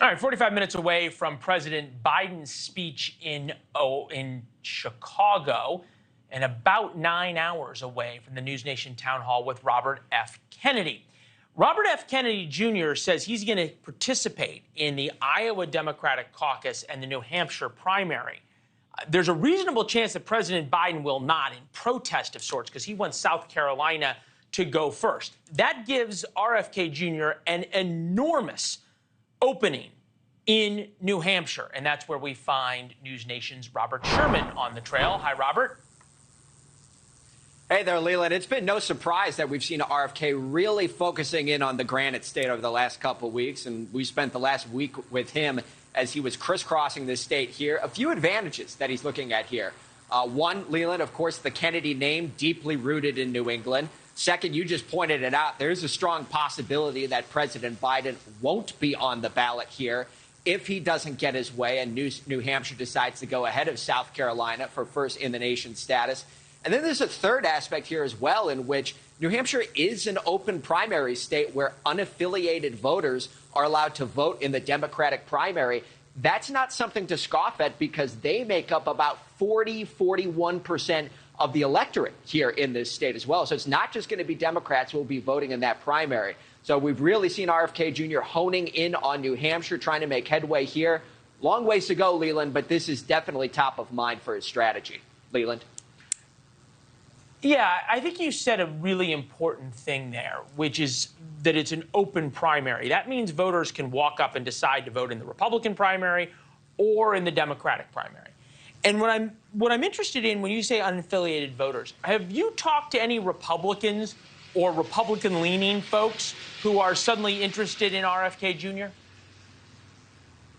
All right, 45 minutes away from President Biden's speech in Chicago, and about 9 hours away from the NewsNation town hall with Robert F. Kennedy. Robert F. Kennedy Jr. says he's going to participate in the Iowa Democratic caucus and the New Hampshire primary. There's a reasonable chance that President Biden will not, in protest of sorts, because he wants South Carolina to go first. That gives RFK Jr. an enormous opening in New Hampshire, and that's where we find News Nation's Robert Sherman on the trail. Hi, Robert. Hey there, Leland. It's been no surprise that we've seen RFK really focusing in on the Granite State over the last couple of weeks, and we spent the last week with him as he was crisscrossing this state here. A few advantages that he's looking at here. One, Leland, of course, the Kennedy name, deeply rooted in New England. Second, you just pointed it out, there's a strong possibility that President Biden won't be on the ballot here if he doesn't get his way and New Hampshire decides to go ahead of South Carolina for first in the nation status. And then there's a third aspect here as well, in which New Hampshire is an open primary state where unaffiliated voters are allowed to vote in the Democratic primary. That's not something to scoff at, because they make up about 41% of the electorate here in this state as well. So it's not just going to be Democrats who will be voting in that primary. So we've really seen RFK Jr. honing in on New Hampshire, trying to make headway here. Long ways to go, Leland, but this is definitely top of mind for his strategy. Leland? Yeah, I think you said a really important thing there, which is that it's an open primary. That means voters can walk up and decide to vote in the Republican primary or in the Democratic primary. And what I'm interested in when you say unaffiliated voters, have you talked to any Republicans or Republican-leaning folks who are suddenly interested in RFK Jr.?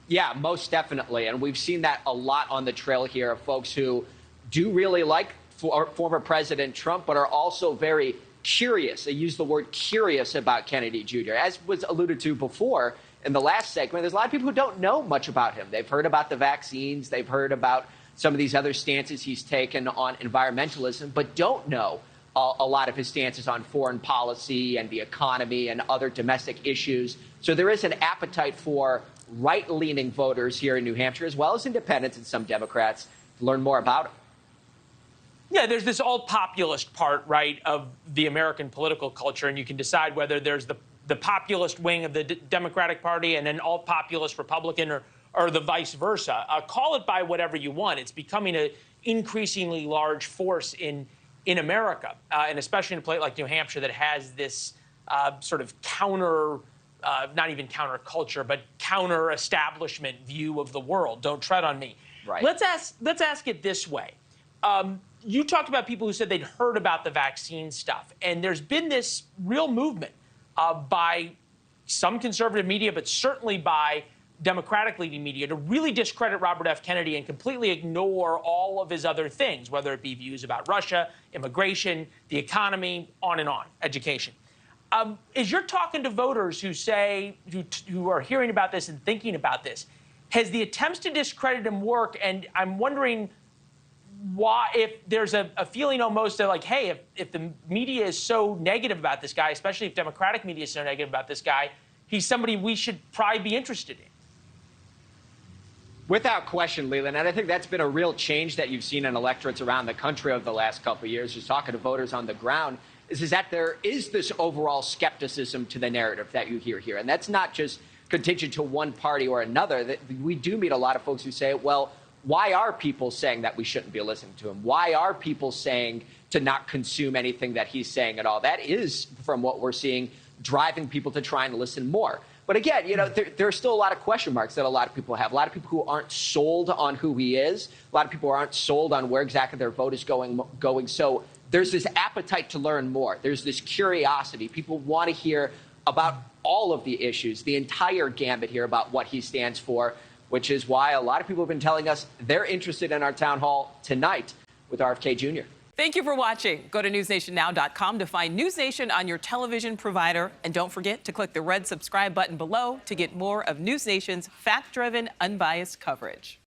Yeah, most definitely. And we've seen that a lot on the trail here of folks who do really like former President Trump, but are also very curious. They use the word curious about Kennedy Jr. As was alluded to before in the last segment, there's a lot of people who don't know much about him. They've heard about the vaccines. They've heard about some of these other stances he's taken on environmentalism, but don't know a lot of his stances on foreign policy and the economy and other domestic issues. So there is an appetite for right-leaning voters here in New Hampshire, as well as independents and some Democrats, to learn more about him. Yeah, there's this alt-populist part, right, of the American political culture, and you can decide whether there's the populist wing of the Democratic Party and an alt-populist Republican, or the vice versa. Call it by whatever you want. It's becoming an increasingly large force in America, and especially in a place like New Hampshire that has this sort of counter, not even counter-culture, but counter-establishment view of the world. Don't tread on me. Right. Let's ask it this way. You talked about people who said they'd heard about the vaccine stuff, and there's been this real movement by some conservative media, but certainly by Democratic-leading media, to really discredit Robert F. Kennedy and completely ignore all of his other things, whether it be views about Russia, immigration, the economy, on and on, education. As you're talking to voters who say, who are hearing about this and thinking about this, has the attempts to discredit him work? And I'm wondering why, if there's a feeling almost of like, hey, if the media is so negative about this guy, especially if Democratic media is so negative about this guy, he's somebody we should probably be interested in. Without question, Leland, and I think that's been a real change that you've seen in electorates around the country over the last couple of years, just talking to voters on the ground, is that there is this overall skepticism to the narrative that you hear here. And that's not just contingent to one party or another. That we do meet a lot of folks who say, well, why are people saying that we shouldn't be listening to him? Why are people saying to not consume anything that he's saying at all? That is, from what we're seeing, driving people to try and listen more. But again, you know, there are still a lot of question marks that a lot of people have. A lot of people who aren't sold on who he is. A lot of people who aren't sold on where exactly their vote is going. So there's this appetite to learn more. There's this curiosity. People want to hear about all of the issues, the entire gambit here about what he stands for, which is why a lot of people have been telling us they're interested in our town hall tonight with RFK Jr. Thank you for watching. Go to newsnationnow.com to find News Nation on your television provider. And don't forget to click the red subscribe button below to get more of News Nation's fact-driven, unbiased coverage.